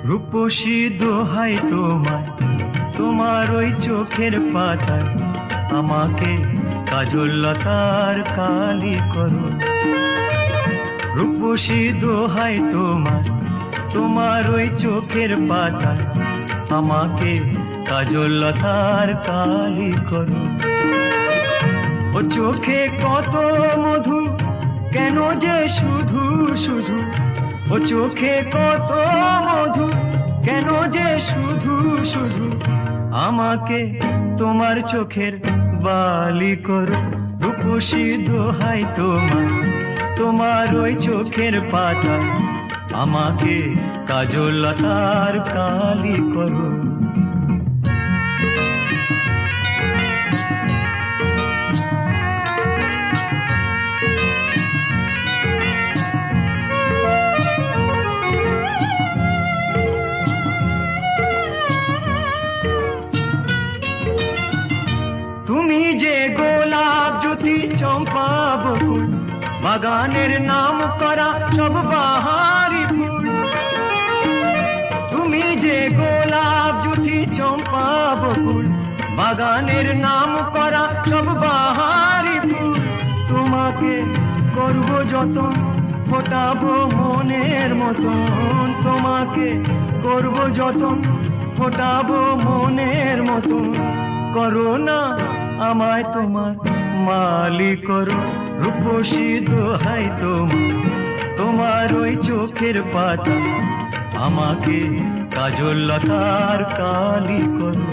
রূপসী দোহাই তোমার, তোমার ওই চোখের পাতায় আমাকে কাজল লতার কালি করো। রূপসী দোহাই তোমার, তোমার ওই চোখের পাতায় আমাকে কাজল লতার কালি করো। ও চোখে কত মধু, কেন যে শুধু শুধু, ও চোখে কত মধু, কেন যে শুধু শুধু আমাকে তোমার চোখের বালি করো। রূপসী দোহাই তোমার, তোমার ওই চোখের পাতা আমাকে কাজল লতার কালি করো। তুমি যে গোলাপ জ্যোতি চম্পা বকুল, বাগানের নাম করা সব বাহারি ফুল। তুমি যে গোলাপ জ্যোতি চম্পা বকুল, বাগানের নাম করা সব বাহারি ফুল। তোমাকে করব যতন, ফোটাবো মনের মতন। তোমাকে করব যতন, ফোটাবো মনের মতন। করো না আমায় তোমার মালি করো। রূপসী দোহাই তোমার, তোমার ওই চোখের পাতা আমাকে কাজল লতার কালি করো।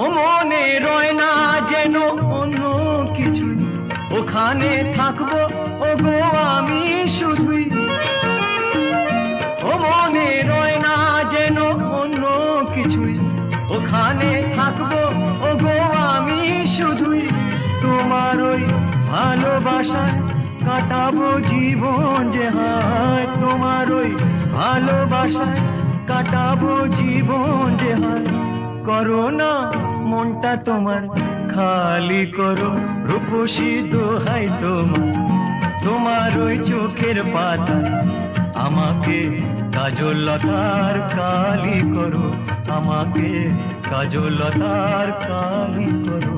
ও মনে রয় না যেন অন্য কিছু, ওখানে থাকবো ও গো আমি শুধুই। ও মনে রয় না যেন অন্য কিছুই, ওখানে থাকবো ও গো আমি শুধুই। তোমার ওই ভালোবাসায় কাটাবো জীবন যে হায়, তোমার ওই ভালোবাসায় কাটাবো জীবন যে হায়। করো না মনটা তোমার খালি করো। রূপসী দোহাই তোমার, তোমার ওই চোখের পাতা আমাকে কাজল লতার কালি করো। আমাকে কাজল লতার কালি করো।